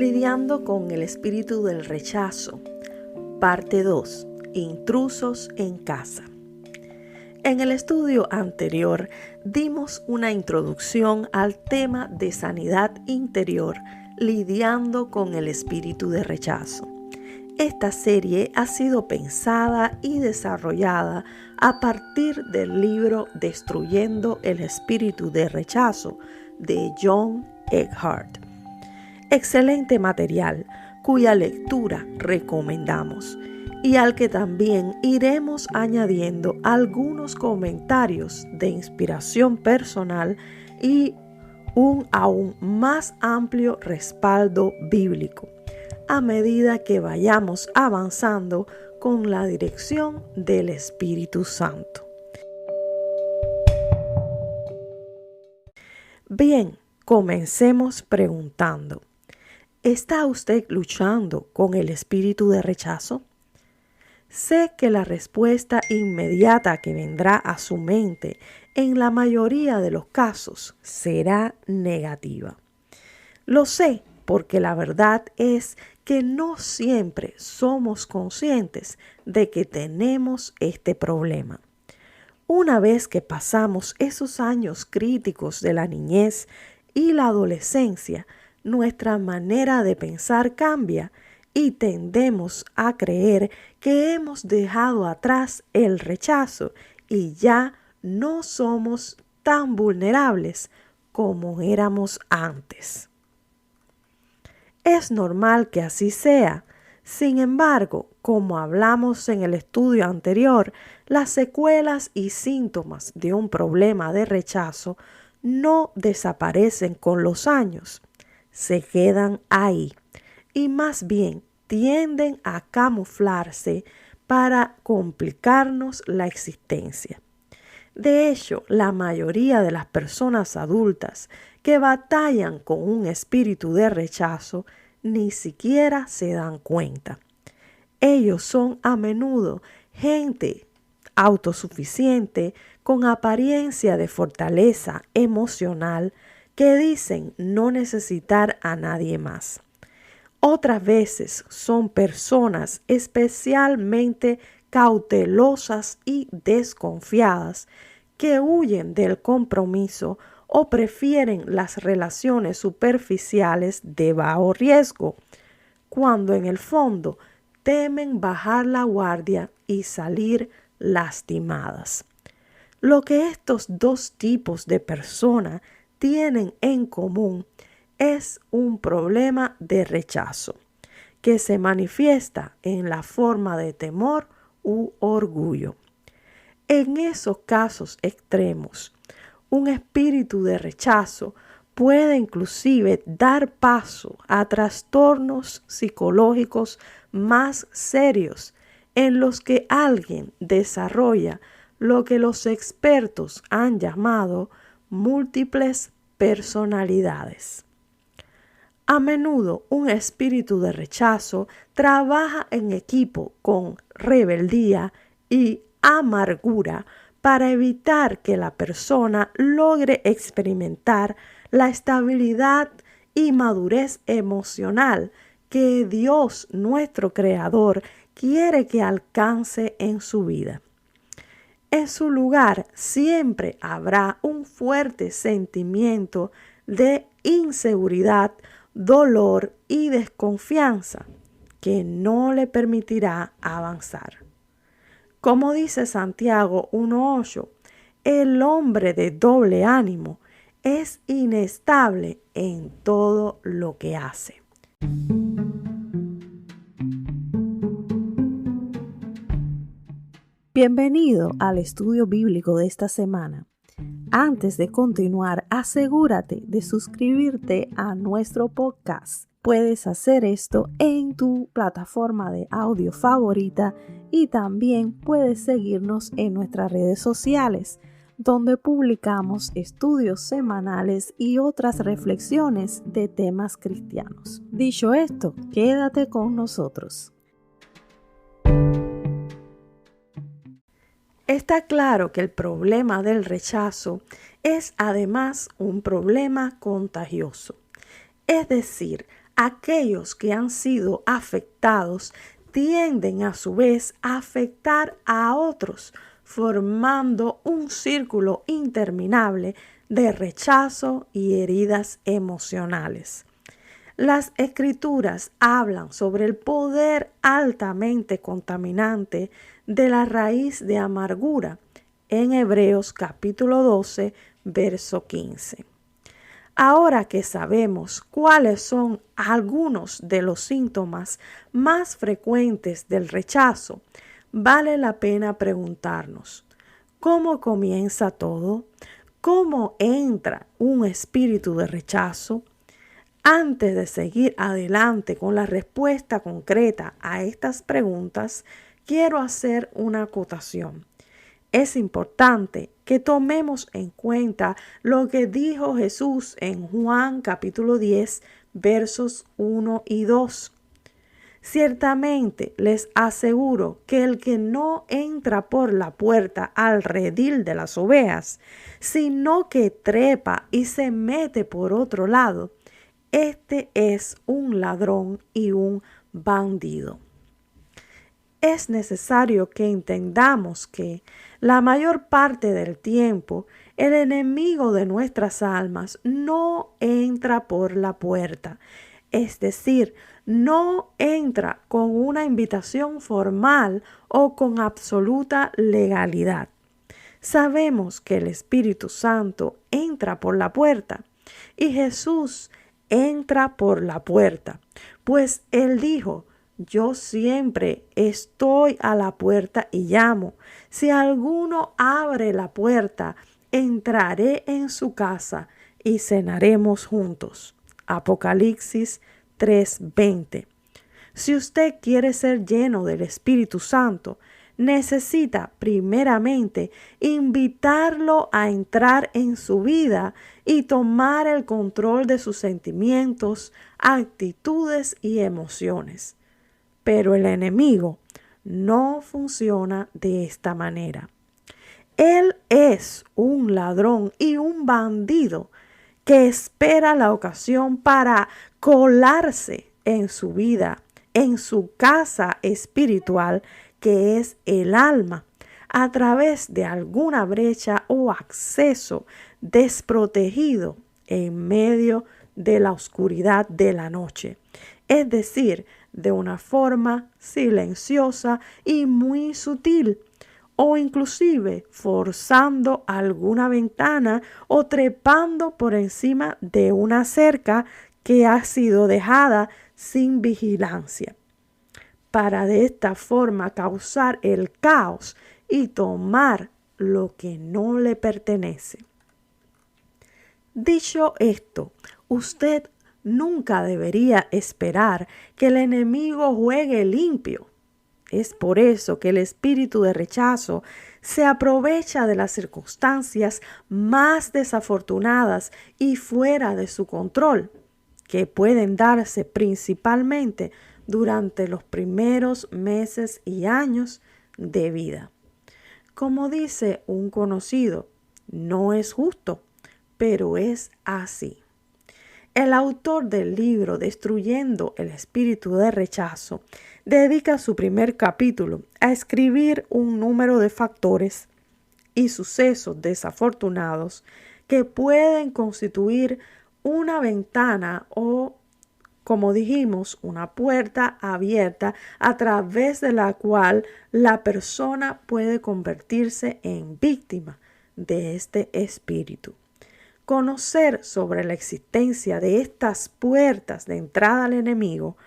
Lidiando con el espíritu del rechazo. Parte 2. Intrusos en casa. En el estudio anterior dimos una introducción al tema de sanidad interior, lidiando con el espíritu de rechazo. Esta serie ha sido pensada y desarrollada a partir del libro Destruyendo el espíritu de rechazo de John Eckhardt. Excelente material cuya lectura recomendamos y al que también iremos añadiendo algunos comentarios de inspiración personal y un aún más amplio respaldo bíblico a medida que vayamos avanzando con la dirección del Espíritu Santo. Bien, comencemos preguntando: ¿está usted luchando con el espíritu de rechazo? Sé que la respuesta inmediata que vendrá a su mente en la mayoría de los casos será negativa. Lo sé porque la verdad es que no siempre somos conscientes de que tenemos este problema. Una vez que pasamos esos años críticos de la niñez y la adolescencia, nuestra manera de pensar cambia y tendemos a creer que hemos dejado atrás el rechazo y ya no somos tan vulnerables como éramos antes. Es normal que así sea. Sin embargo, como hablamos en el estudio anterior, las secuelas y síntomas de un problema de rechazo no desaparecen con los años. Se quedan ahí y más bien tienden a camuflarse para complicarnos la existencia. De hecho, la mayoría de las personas adultas que batallan con un espíritu de rechazo ni siquiera se dan cuenta. Ellos son a menudo gente autosuficiente con apariencia de fortaleza emocional que dicen no necesitar a nadie más. Otras veces son personas especialmente cautelosas y desconfiadas que huyen del compromiso o prefieren las relaciones superficiales de bajo riesgo, cuando en el fondo temen bajar la guardia y salir lastimadas. Lo que estos dos tipos de personas tienen en común es un problema de rechazo que se manifiesta en la forma de temor u orgullo. En esos casos extremos, un espíritu de rechazo puede inclusive dar paso a trastornos psicológicos más serios en los que alguien desarrolla lo que los expertos han llamado múltiples personalidades. A menudo un espíritu de rechazo trabaja en equipo con rebeldía y amargura para evitar que la persona logre experimentar la estabilidad y madurez emocional que Dios, nuestro Creador, quiere que alcance en su vida. En su lugar siempre habrá un fuerte sentimiento de inseguridad, dolor y desconfianza que no le permitirá avanzar. Como dice Santiago 1:8, el hombre de doble ánimo es inestable en todo lo que hace. Bienvenido al estudio bíblico de esta semana. Antes de continuar, asegúrate de suscribirte a nuestro podcast. Puedes hacer esto en tu plataforma de audio favorita y también puedes seguirnos en nuestras redes sociales, donde publicamos estudios semanales y otras reflexiones de temas cristianos. Dicho esto, quédate con nosotros. Está claro que el problema del rechazo es además un problema contagioso. Es decir, Aquellos que han sido afectados tienden a su vez a afectar a otros, formando un círculo interminable de rechazo y heridas emocionales. Las escrituras hablan sobre el poder altamente contaminante de la raíz de amargura en Hebreos capítulo 12, verso 15. Ahora que sabemos cuáles son algunos de los síntomas más frecuentes del rechazo, vale la pena preguntarnos, ¿cómo comienza todo? ¿Cómo entra un espíritu de rechazo? Antes de seguir adelante con la respuesta concreta a estas preguntas, quiero hacer una acotación. Es importante que tomemos en cuenta lo que dijo Jesús en Juan capítulo 10, versos 1 y 2. Ciertamente les aseguro que el que no entra por la puerta al redil de las ovejas, sino que trepa y se mete por otro lado, este es un ladrón y un bandido. Es necesario que entendamos que la mayor parte del tiempo el enemigo de nuestras almas no entra por la puerta, es decir, no entra con una invitación formal o con absoluta legalidad. Sabemos que el Espíritu Santo entra por la puerta y Jesús entra por la puerta, pues Él dijo: yo siempre estoy a la puerta y llamo. Si alguno abre la puerta, entraré en su casa y cenaremos juntos. Apocalipsis 3:20. Si usted quiere ser lleno del Espíritu Santo, necesita primeramente invitarlo a entrar en su vida y tomar el control de sus sentimientos, actitudes y emociones. Pero el enemigo no funciona de esta manera. Él es un ladrón y un bandido que espera la ocasión para colarse en su vida, en su casa espiritual, que es el alma, a través de alguna brecha o acceso desprotegido en medio de la oscuridad de la noche. Es decir, de una forma silenciosa y muy sutil, o inclusive forzando alguna ventana o trepando por encima de una cerca que ha sido dejada sin vigilancia, para de esta forma causar el caos y tomar lo que no le pertenece. Dicho esto, usted nunca debería esperar que el enemigo juegue limpio. Es por eso que el espíritu de rechazo se aprovecha de las circunstancias más desafortunadas y fuera de su control, que pueden darse principalmente durante los primeros meses y años de vida. Como dice un conocido, no es justo, pero es así. El autor del libro Destruyendo el espíritu de rechazo dedica su primer capítulo a escribir un número de factores y sucesos desafortunados que pueden constituir una ventana o, como dijimos, una puerta abierta a través de la cual la persona puede convertirse en víctima de este espíritu. Conocer sobre la existencia de estas puertas de entrada al enemigo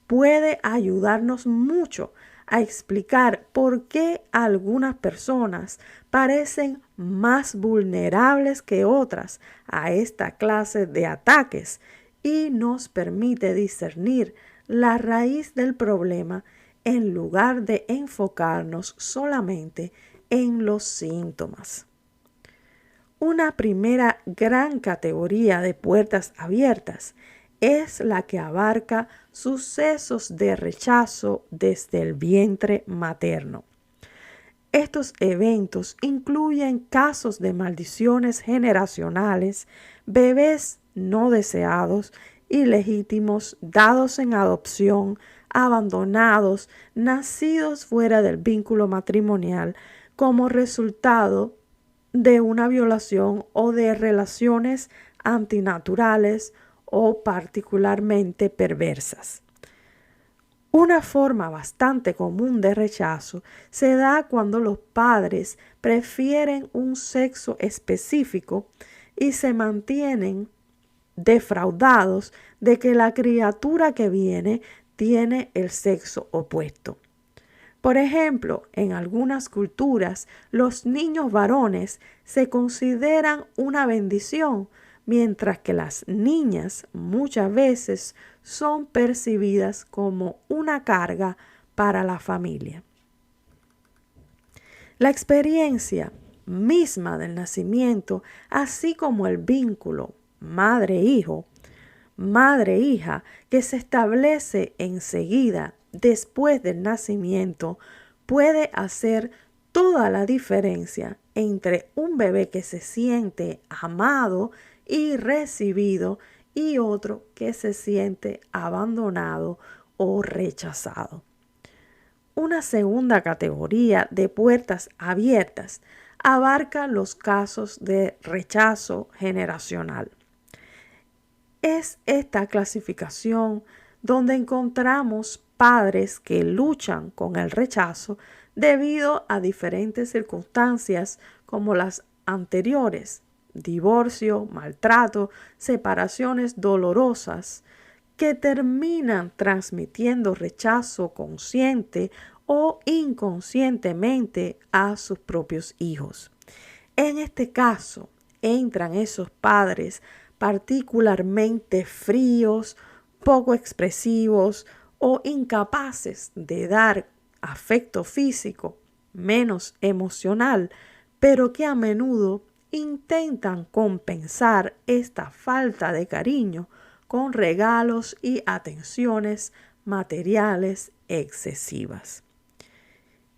puede ayudarnos mucho a explicar por qué algunas personas parecen más vulnerables que otras a esta clase de ataques y nos permite discernir la raíz del problema en lugar de enfocarnos solamente en los síntomas. Una primera gran categoría de puertas abiertas es la que abarca sucesos de rechazo desde el vientre materno. Estos eventos incluyen casos de maldiciones generacionales, bebés no deseados ilegítimos, dados en adopción, abandonados, nacidos fuera del vínculo matrimonial como resultado de una violación o de relaciones antinaturales o particularmente perversas. Una forma bastante común de rechazo se da cuando los padres prefieren un sexo específico y se mantienen defraudados de que la criatura que viene tiene el sexo opuesto. Por ejemplo, en algunas culturas, los niños varones se consideran una bendición, mientras que las niñas muchas veces son percibidas como una carga para la familia. La experiencia misma del nacimiento, así como el vínculo madre-hijo, madre-hija, que se establece enseguida después del nacimiento, puede hacer toda la diferencia entre un bebé que se siente amado y recibido y otro que se siente abandonado o rechazado. Una segunda categoría de puertas abiertas abarca los casos de rechazo generacional. Es esta clasificación donde encontramos padres que luchan con el rechazo debido a diferentes circunstancias como las anteriores: divorcio, maltrato, separaciones dolorosas, que terminan transmitiendo rechazo consciente o inconscientemente a sus propios hijos. En este caso, entran esos padres particularmente fríos, poco expresivos o incapaces de dar afecto físico, menos emocional, pero que a menudo intentan compensar esta falta de cariño con regalos y atenciones materiales excesivas.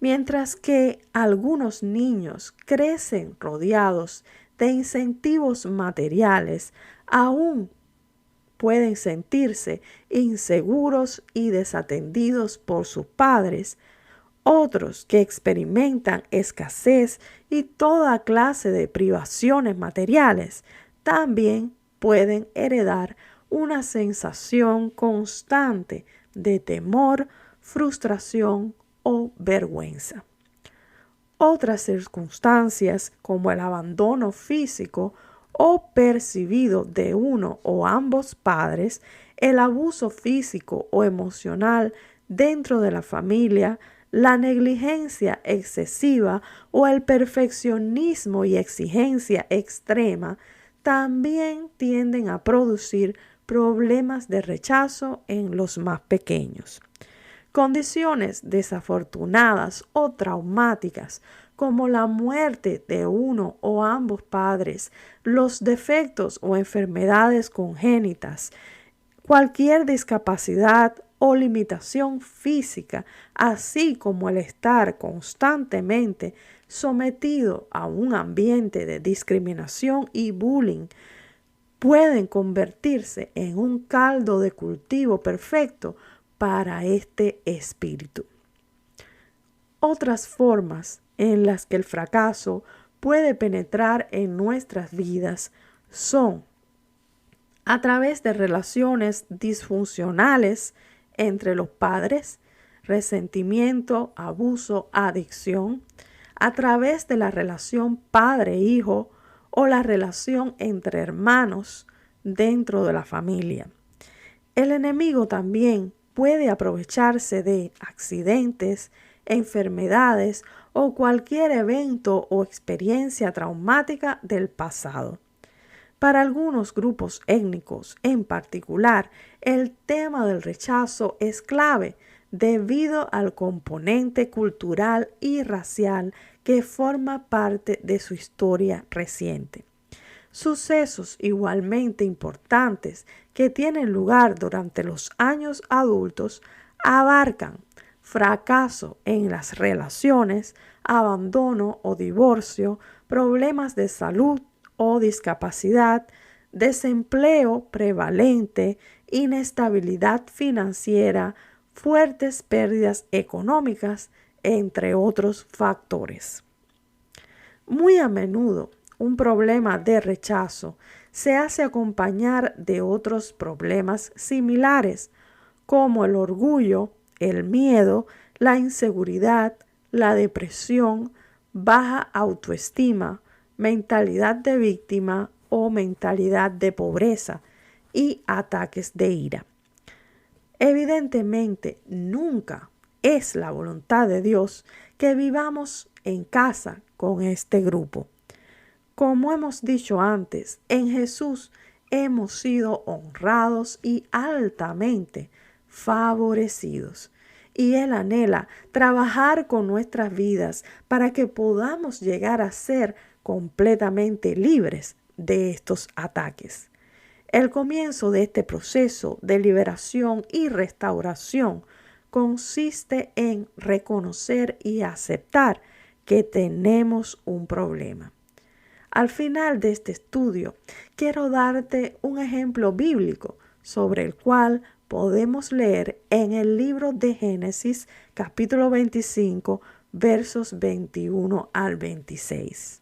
Mientras que algunos niños crecen rodeados de incentivos materiales, aún pueden sentirse inseguros y desatendidos por sus padres. Otros que experimentan escasez y toda clase de privaciones materiales también pueden heredar una sensación constante de temor, frustración o vergüenza. Otras circunstancias, como el abandono físico o percibido de uno o ambos padres, el abuso físico o emocional dentro de la familia, la negligencia excesiva o el perfeccionismo y exigencia extrema, también tienden a producir problemas de rechazo en los más pequeños. Condiciones desafortunadas o traumáticas como la muerte de uno o ambos padres, los defectos o enfermedades congénitas, cualquier discapacidad o limitación física, así como el estar constantemente sometido a un ambiente de discriminación y bullying, pueden convertirse en un caldo de cultivo perfecto para este espíritu. Otras formas en las que el fracaso puede penetrar en nuestras vidas son a través de relaciones disfuncionales entre los padres, resentimiento, abuso, adicción, a través de la relación padre-hijo o la relación entre hermanos dentro de la familia. El enemigo también puede aprovecharse de accidentes, enfermedades o cualquier evento o experiencia traumática del pasado. Para algunos grupos étnicos en particular, el tema del rechazo es clave debido al componente cultural y racial que forma parte de su historia reciente. Sucesos igualmente importantes que tienen lugar durante los años adultos abarcan fracaso en las relaciones, abandono o divorcio, problemas de salud o discapacidad, desempleo prevalente, inestabilidad financiera, fuertes pérdidas económicas, entre otros factores. Muy a menudo, un problema de rechazo se hace acompañar de otros problemas similares, como el orgullo, el miedo, la inseguridad, la depresión, baja autoestima, mentalidad de víctima o mentalidad de pobreza y ataques de ira. Evidentemente, nunca es la voluntad de Dios que vivamos en casa con este grupo. Como hemos dicho antes, en Jesús hemos sido honrados y altamente favorecidos. Y Él anhela trabajar con nuestras vidas para que podamos llegar a ser completamente libres de estos ataques. El comienzo de este proceso de liberación y restauración consiste en reconocer y aceptar que tenemos un problema. Al final de este estudio, quiero darte un ejemplo bíblico sobre el cual podemos leer en el libro de Génesis, capítulo 25, versos 21 al 26.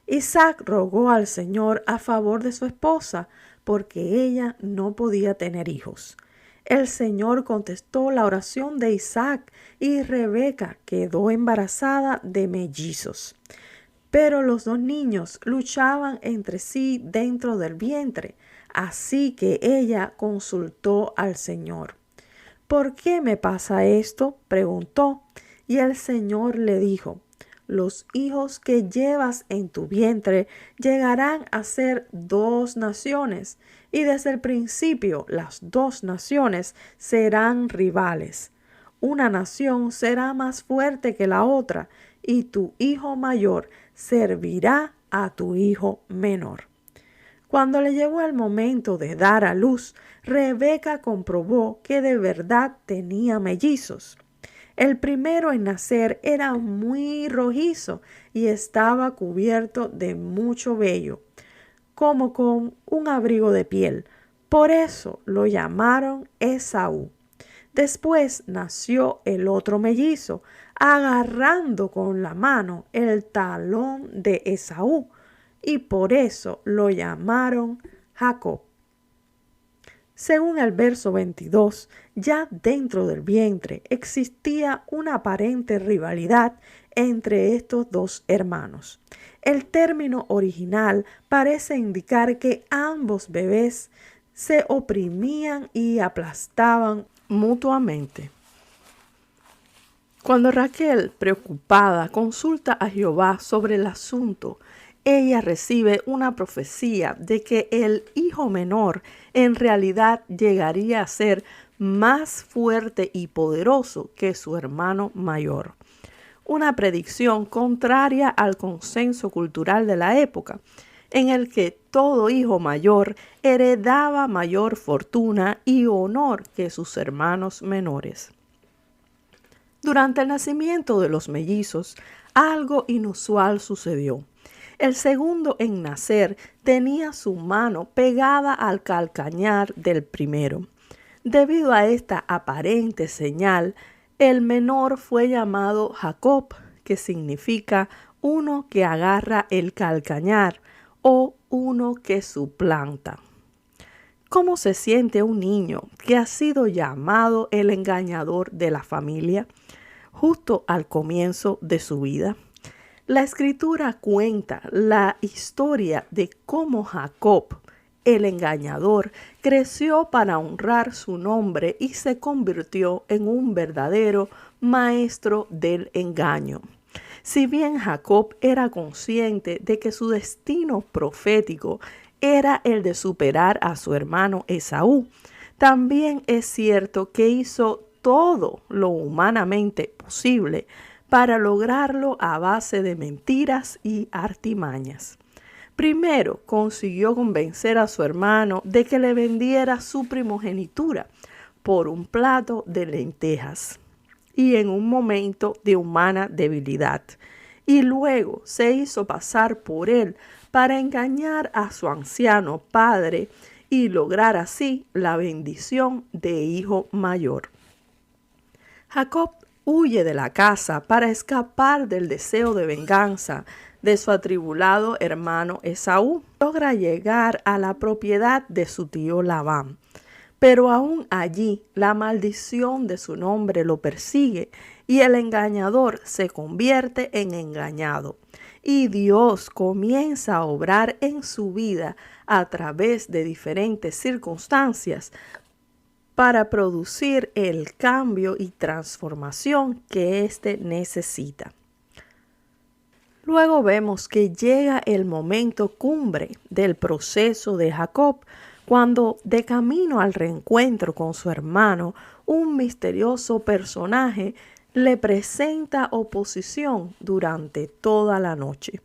Isaac rogó al Señor a favor de su esposa, porque ella no podía tener hijos. El Señor contestó la oración de Isaac y Rebeca quedó embarazada de mellizos. Pero los dos niños luchaban entre sí dentro del vientre, así que ella consultó al Señor. ¿Por qué me pasa esto?, preguntó, y el Señor le dijo: los hijos que llevas en tu vientre llegarán a ser 2 naciones, y desde el principio las 2 naciones serán rivales. Una nación será más fuerte que la otra, y tu hijo mayor servirá a tu hijo menor. Cuando le llegó el momento de dar a luz, Rebeca comprobó que de verdad tenía mellizos. El primero en nacer era muy rojizo y estaba cubierto de mucho vello, como con un abrigo de piel. Por eso lo llamaron Esaú. Después nació el otro mellizo, agarrando con la mano el talón de Esaú, y por eso lo llamaron Jacob. Según el verso 22, ya dentro del vientre existía una aparente rivalidad entre estos 2 hermanos. El término original parece indicar que ambos bebés se oprimían y aplastaban mutuamente. Cuando Raquel, preocupada, consulta a Jehová sobre el asunto, ella recibe una profecía de que el hijo menor en realidad llegaría a ser más fuerte y poderoso que su hermano mayor. Una predicción contraria al consenso cultural de la época, en el que todo hijo mayor heredaba mayor fortuna y honor que sus hermanos menores. Durante el nacimiento de los mellizos, algo inusual sucedió. El segundo en nacer tenía su mano pegada al calcañar del primero. Debido a esta aparente señal, el menor fue llamado Jacob, que significa uno que agarra el calcañar o uno que suplanta. ¿Cómo se siente un niño que ha sido llamado el engañador de la familia justo al comienzo de su vida? La Escritura cuenta la historia de cómo Jacob, el engañador, creció para honrar su nombre y se convirtió en un verdadero maestro del engaño. Si bien Jacob era consciente de que su destino profético era el de superar a su hermano Esaú, también es cierto que hizo todo lo humanamente posible para lograrlo a base de mentiras y artimañas. Primero, consiguió convencer a su hermano de que le vendiera su primogenitura por un plato de lentejas y en un momento de humana debilidad. Y luego se hizo pasar por él para engañar a su anciano padre y lograr así la bendición de hijo mayor. Jacob huye de la casa para escapar del deseo de venganza de su atribulado hermano Esaú. Logra llegar a la propiedad de su tío Labán, pero aún allí la maldición de su nombre lo persigue y el engañador se convierte en engañado. Y Dios comienza a obrar en su vida a través de diferentes circunstancias para producir el cambio y transformación que éste necesita. Luego vemos que llega el momento cumbre del proceso de Jacob, cuando de camino al reencuentro con su hermano, un misterioso personaje le presenta oposición durante toda la noche.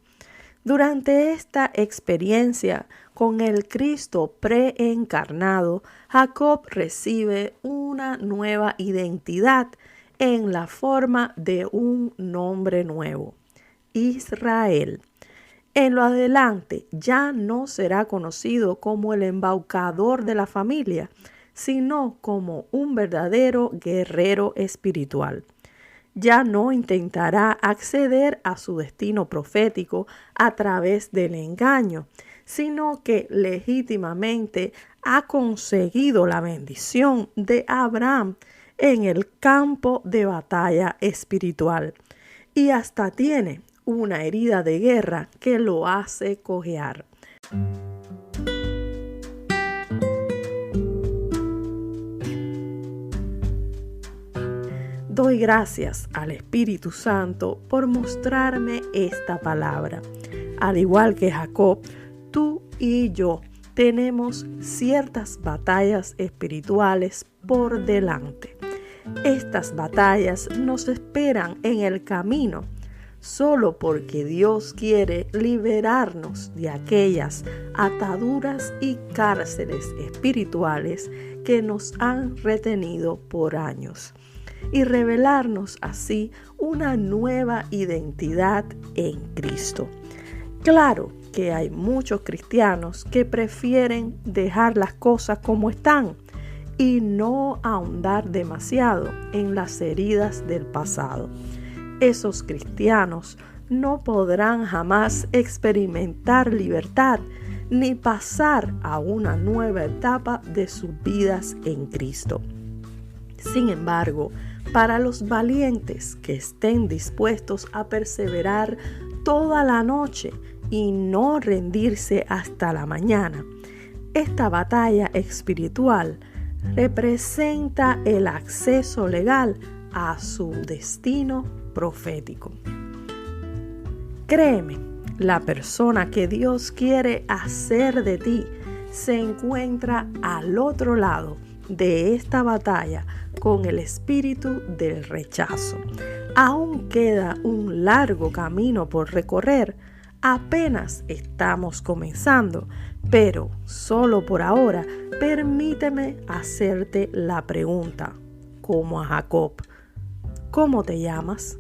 Durante esta experiencia con el Cristo preencarnado, Jacob recibe una nueva identidad en la forma de un nombre nuevo, Israel. En lo adelante ya no será conocido como el embaucador de la familia, sino como un verdadero guerrero espiritual. Ya no intentará acceder a su destino profético a través del engaño, sino que legítimamente ha conseguido la bendición de Abraham en el campo de batalla espiritual y hasta tiene una herida de guerra que lo hace cojear. Doy gracias al Espíritu Santo por mostrarme esta palabra. Al igual que Jacob, tú y yo tenemos ciertas batallas espirituales por delante. Estas batallas nos esperan en el camino, solo porque Dios quiere liberarnos de aquellas ataduras y cárceles espirituales que nos han retenido por años, y revelarnos así una nueva identidad en Cristo. Claro que hay muchos cristianos que prefieren dejar las cosas como están y no ahondar demasiado en las heridas del pasado. Esos cristianos no podrán jamás experimentar libertad ni pasar a una nueva etapa de sus vidas en Cristo. Sin embargo, para los valientes que estén dispuestos a perseverar toda la noche y no rendirse hasta la mañana, esta batalla espiritual representa el acceso legal a su destino profético. Créeme, la persona que Dios quiere hacer de ti se encuentra al otro lado de esta batalla con el espíritu del rechazo. Aún queda un largo camino por recorrer, apenas estamos comenzando, pero solo por ahora permíteme hacerte la pregunta, como a Jacob: ¿cómo te llamas?